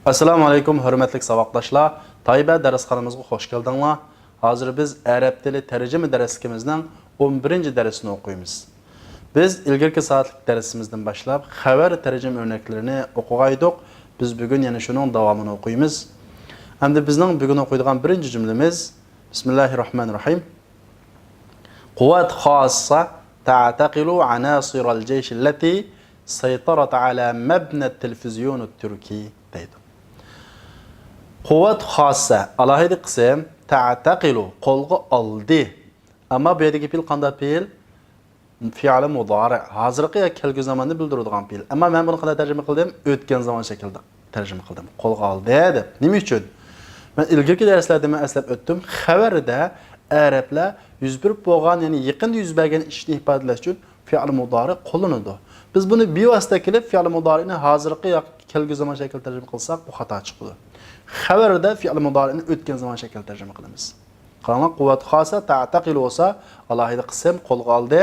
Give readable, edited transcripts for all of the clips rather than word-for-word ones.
Assalamu alaykum, hörmətli savaqdaşlar. Tayyibə dərsxanamızğa xoş gəldinizlər. Hazır biz ərəb dili tərcümə dərsimizin 11-ci dərsini oxuyuruz. Biz ilgirki saatlik dərsimizdən başlab xəbər tərcümə örnəklərini oxuğaydıq. Biz bugün yəni şunun davamını oxuyuruz. Həm də bizning bugün oxuyduğan birinci cümləmiz Bismillahirrahmanirrahim. Quvvat xassa ta'taqilu anasirul ceyş allati saytarat ala mabna at-televizyon at-turki deydi. Quvvat xassa alohida qism ta'taqilu qo'lga oldi. Ammo bu yerdagi fe'l qanday fe'l? Fi'li mudari. Hozirgi yoki kelgusi zamonni bildiradigan fe'l. Ammo men buni qanday tarjima qildim? O'tgan zamon shaklida tarjima qildim. Qo'lga oldi deb. Nima uchun? Men ilgirki darslarda men eslab o'tdim. Xabarda arablar yuz berib bo'lgan, ya'ni yaqinda yuz bergan ishni ifodalash uchun fi'l mudari qo'llanadi. Biz buni bevosita qilib fi'l mudarini hozirgi yoki kelgusi zamon shaklida tarjima qilsak, bu xato chiqadi. Xabarda fi'l mudarini o'tgan zamon shaklida tarjima qilamiz. Qarang, quvvat xassa ta'taqil bo'lsa, alohida qism qo'lga oldi.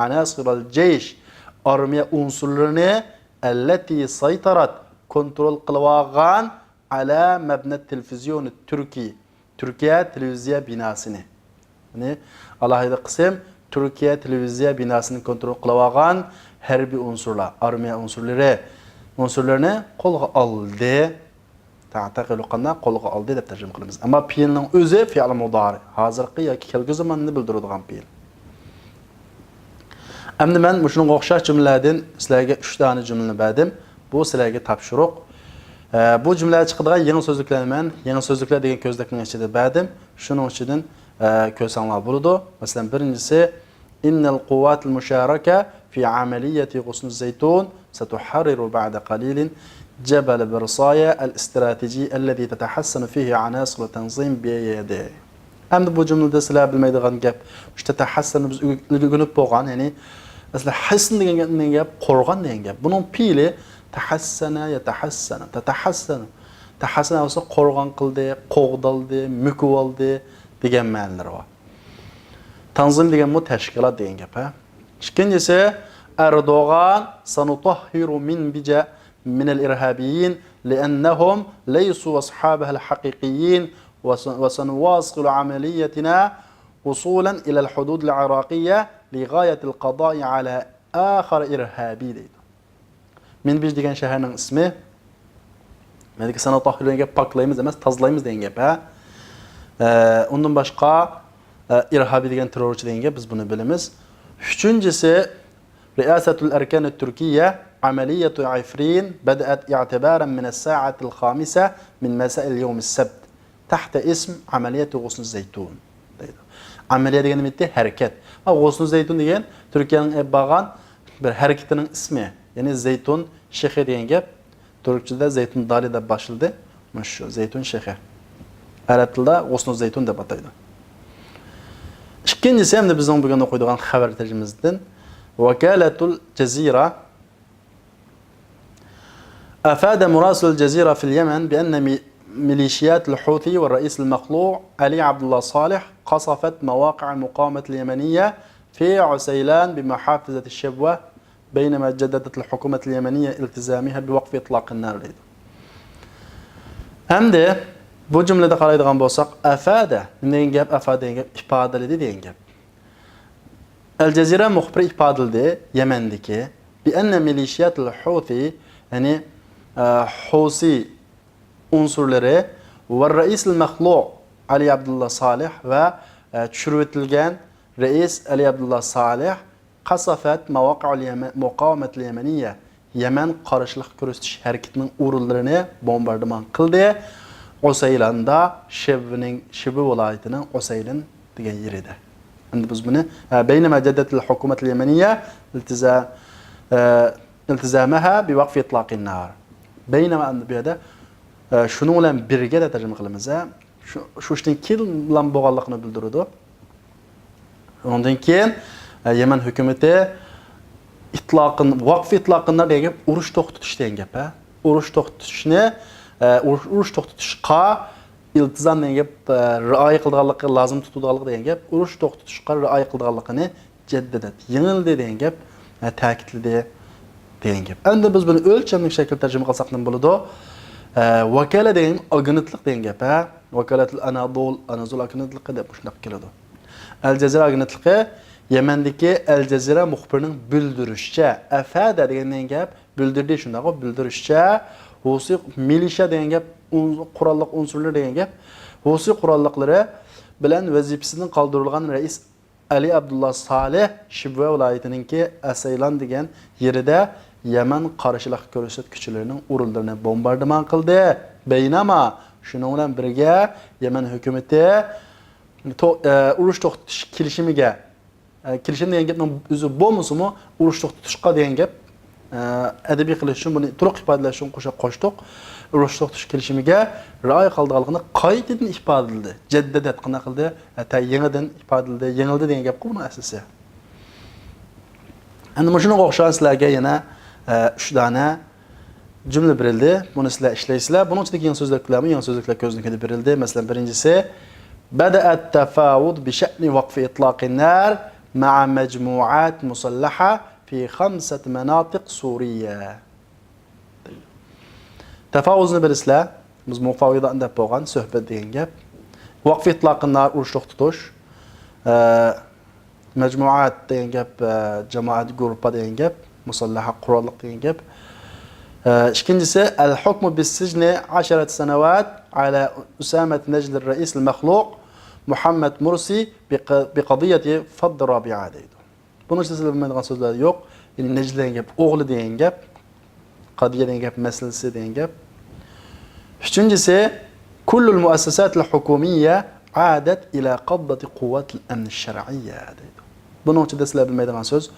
Anasirul jeysh armiya unsurlarini allati saytarat kontrol qilib olgan ala mabna televizyon turki Türkiye televiziya binasini. Yani alohida qism Türkiye televiziya binasini kontrol qilib olgan harbiy unsurlar, armiya unsurlarini qo'lga oldi. Ta'taqilu qanday qo'lga oldi deb tarjima qilamiz. Ammo fe'lning o'zi fe'l mudari, hozirgi yoki kelgusi zamonni bildiradigan fe'l. Endi men shunga o'xshash jumlalardan sizlarga 3 dona jumla berdim. Bu sizlarga topshiriq. Bu jumlalar chiqadigan yangi so'zliklarni men yangi so'zliklar degan ko'zlikning ichida berdim. Shuning uchidan ko'rsanglar bo'ladi. Masalan, birinchisi innal quwwatul musharaka fi amaliyati ghusn az-zaytun satuharriru ba'da qalilin jabal birsaya al-istrateji alladhi tatahassaну fihi anasir tanzim bi yadi. Endi bu jumlada sizlar bilmaydigan gap, işte tahassunu biz o'rganib bo'lgan, ya'ni masalan hasn degan gap qo'rg'on degan gap. Buning fe'li tahassana yatahassana tatahassana tahassana bo'lsa qo'rg'on qildi, qo'g'daldi, mukib oldi degan ma'nolar bor. Tanzim degan bu tashkilot degan gap, ha. Ikkinchisi Erdo'g'an sanutahhiru min al-irhabiyyin li'annahum laysu ashabaha al-haqiqiyyin wa sanuwasilu amaliyatina wusulan ila al-hudud al-iraqiyya ligayat al-qada'i ala akhar irhabi deydi. Minbij degan shaharning ismi. Meniki sanutahhir degan gap paklaymiz emas, tozalaymiz degan gap, ha. Undan boshqa irhabi degan terrorchi degan gap, biz buni bilamiz. Üçüncüsü Riyasatul Erkan Türkiye ameliyatu Ifrin بدأت اعتبارا من الساعة الخامسة من مساء اليوم السبت تحت اسم عملية غصن الزيتون. Ameliyat degan nima? Harakat. G'usn zaytun degan Turkiyaning bo'lgan bir harakatining ismi. Ya'ni zaytun shayxi degan gap turkchada zaytun dali deb boshildi. Mana shu zaytun shayxi. Arab tilida g'usn zaytun deb ataydi. İkinci hem de bizden bugün okuyduğun haber tercümemizden Vakalatul Cezira أفاد مراسل الجزيرة في اليمن بأن ميليشيات الحوثي والرئيس المخلوع علي عبد الله صالح قصفت مواقع المقاومة اليمنية في عسيلان بمحافظة الشبوة بينما جددت الحكومة اليمنية التزامها بوقف إطلاق النار. Hem de bu cümlede qaraydigan bolsak, afada degan gap, afada degan gap ifodaladi degan gap. Al Jazeera muxbiri ifodaldi Yamandagi bi anna milishiyatul Houthi, ya'ni Housi unsurlari va rais al-Makhlu' Ali Abdullah Salih va tushirib etilgan rais Ali Abdullah Salih qasafat muqawamat al-Yamaniyya Yaman qarashilik ko'rsatish harakatining o'rinlarini bombardimon qildi. Usaylanda Şibi vilayetining Usaylan degan yerida. Endi biz buni baynama jaddatul hukumat al-yamaniyya iltizamaha bi waqf itlaq an-nar. Baynama bu yerda shuning bilan birga da tarjima qilamiz. Shu ishning keyin bilan bo'lganligini bildiradi. Undan keyin Yaman hukumati waqf itlaqinlar degan urush to'xtatish degan gap, ha. Urush to'xtatishni urush to'xtatishga iltizam degan gap rioya qilganligi lozim tutadiganligi degan gap urush to'xtatishga rioya qilganligini jaddidat yengildi degan gap ta'kidladi degan gap. Endi biz buni o'lchamli shaklda tarjima qilsak nima bo'ladi? Vakala degan agentlik degan gap, ha? Vakalatul Anadolu agentligi deb shunday keladi. Al Jazeera agentligi Yemendagi Al Jazeera muxbirining bildirishicha, afada degan gap bildirdi shunday bildirishicha, hususiy milisha degan gap, qurolliq unsurlar degan gap, hususiy qurolliqlari bilan vazifasidan qoldirilgan rais Ali Abdullah Saleh Shibva viloyatininki Asaylan degan yerida Yaman qarshilik ko'rsatuvchilarining o'rinlarini bombardimon qildi. Baynama shuning bilan birga Yaman hukumatı urush to'xtatish kelishimiga kelishim degan gapning o'zi bo'lmasa-mu urush to'xtatishga degan gap adabiy qilish uchun buni to'liq ifodalash uchun qo'shdik. Urush to'xtatish kelishimiga rioya qilganligini qaytadan ifodaladi. Jaddadat qana qildi, hatta yangidan ifodaladi, yengildi degan gap buni asosi. Endi shunga o'xshagan sizlarga yana 3 dona jumla berildi. Buni sizlar ishlaysizlar. Buning ichidagi yangi so'zlar ko'zdan berildi. Masalan, birinchisi bada'at tafawud bi sha'ni waqf itlaq an-nar ma'a majmu'at musallaha fi 5 manatiq Suriya. Tafavvuzni bilasizlar. Biz mufavvidan deb bo'lgan suhbat degan gap. Waqf itlaq an-nar urush to'xtatish, majmu'at degan gap, jamoat guruhi degan gap, musallaha qurolliq degan gap. İkincisi el-hukmu bis-sijni 10 sanavat ala Usamet Necl el-Reis el-Makhluq Muhammed Mursi bi qadiyati Fadd Rabi'a deydi. Bunun için sizler bilmediğiniz sözler yok. Yani Necl degan gap, o'g'li degan gap, qadiya degan gap, masalasi degan gap. Üçüncüsü kullul muassasat al-hukumiyya adat ila qabdati quwwat al-amn al-shar'iyya deydi. Bunun için de sizler bilmediğiniz söz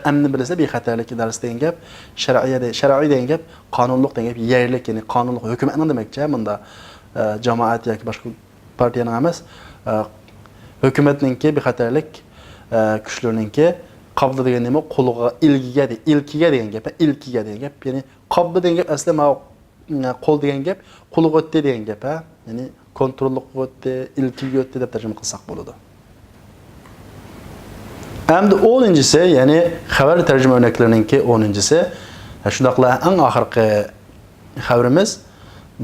amni bilasa bexatarlik dars degan gap, shar'iy degan gap, qonunliq degan gap, yerlik, ya'ni qonunliq hukumatning demakchi, bunda jamoat yoki boshqa partiyaning emas, hukumatningki bexatarlik kuchlarininki qabdi degan nima, qo'liga ilkiga degan gap, ilkiga degan gap, ya'ni qabdi degan gap aslida qo'l degan gap, qo'liga o'tdi degan gap, ya'ni kontrollik o'tdi, ilkiga o'tdi deb tarjima qilsak bo'ladi. Hem de 10'uncusu yani haber tercüme örneklerininki 10'uncusu şundaqla en ahirki haberimiz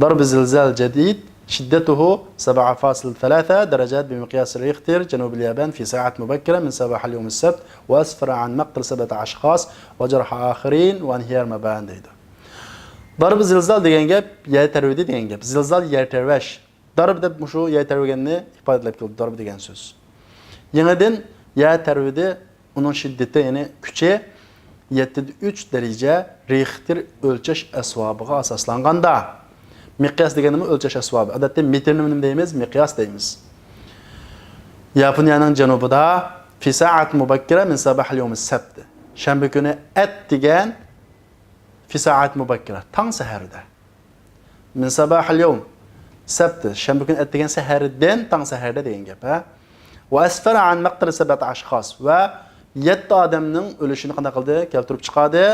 darb zilzal jadid şiddetuhu 7.3 درجات بمقياس ريختر جنوب اليابان في ساعات مبكرة من صباح اليوم السبت وأسفر عن مقتل 7 أشخاص وجرح آخرين وانهيار مبان deydi. Darb zilzal degan gap yer tervidi degan gap. Zilzal yer tervesh. Darb deb shu yer terviganni ifodalab keldi. Darb degan so'z. Yangidan yer tervidi onun şiddeti yani küçe 7.3 derece Richter ölçeş asvabıga asaslanganda. Miqyas deganimiz ölçeş asvabı. Odatda metrni deymiz, miqyas deymiz. Yaponiyaning janubida fi saat mubakkira min sabah al-yawm as-sabt. Shanba kuni at degan fi saat mubakkira tang saharda. Min sabah al-yawm sabt. Shanba kuni at degan sahardan tang saharda degan gap, ha. وأسفر عن مقتل 7 أشخاص و7 adamning ölüşünü qanday qildi? Keltirib chiqadi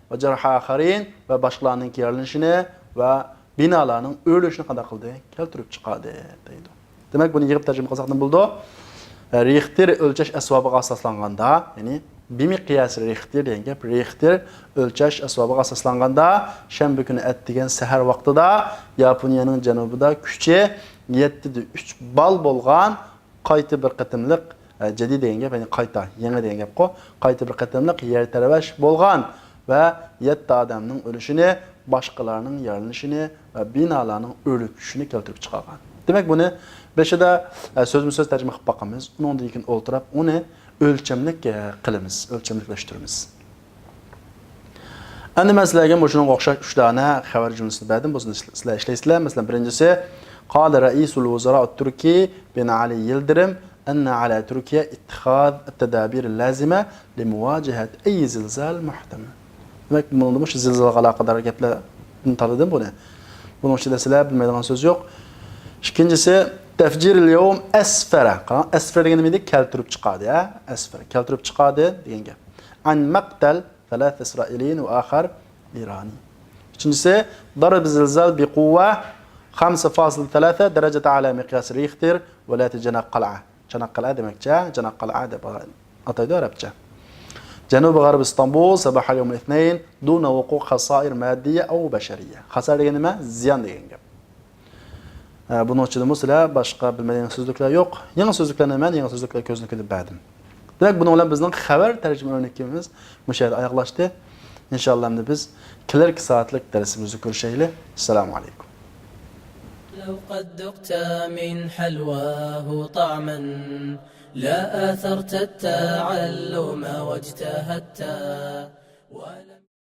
va jarh akharin va boshqalarning yaralishini va binolarning o'lishini qanday qildi? Keltirib chiqadi deydi. Demak, buni yig'ib tarjima qilsak nima bo'ldi? Richter o'lchash asbobiga asoslanganda, ya'ni bimiqyas Richter degan gap, Richter o'lchash asbobiga asoslanganda shanba kuni at degan sahar vaqtida Yaponiyaning janubida kuchi 7.3 bal bo'lgan qayta bir qatimliq jadid degan gap, ya'ni qayta, yangi degan gap qo, qayta bir qatimliq yer taravash bo'lgan va 7 odamning o'lishini, boshqalarning yaralanishini va binolarning o'lib tushishini keltirib chiqargan. Demak, buni beshida so'zma-so'z tarjima qilib boqamiz. Undan keyin o'ltirib, uni o'lchamlik qilamiz, o'lchamliklashtiramiz. Endi men sizlarga shunga o'xshash 3 dona xabar jumlasini berdim. Buni sizlar ishlaysizlar. Masalan, birinchisi قال رئيس الوزراء التركي بن علي يلدرم أن على تركيا اتخاذ التدابير اللازمة لمواجهة أي زلزال محتمل. Demek bunun mı zilzal alakadar gaplar tanıdım bunu. Bunun için de sizler bilmediğiniz söz yok. İkincisi tefcir el-yevm esfere. Esfere degan nima? Keltirib chiqadi, ya. Esfere keltirib chiqadi degan gap. An maqtal 3 İsrailiyin ve akhar İrani. Üçüncüsü darb zilzal bi quwwa 5.3 درجة على مقياس ريختر ولاية جناق قلعة. جناق قلعة demekçe, Canakkale deb ataydı Arapça. جنوب غرب اسطنبول صباح يوم الاثنين دون وقوع خسائر مادية أو بشرية. خسائر degani nima? Ziyon degan gap. Buning ichida sizlar boshqa bilmaydigan so'zliklar yo'q. Yangi so'zliklarni men yangi so'zliklar ko'zni qilib berdim. Demak, buning bilan bizning xabar tarjima o'rnakimiz musha yerda oyoqlashdi. Inshaalloh endi biz kelarki soatlik darsimizni ko'rishaylik. Assalomu alaykum. لو قد ذقت من حلواه طعما لا آثرت التعلم واجتهدت ولم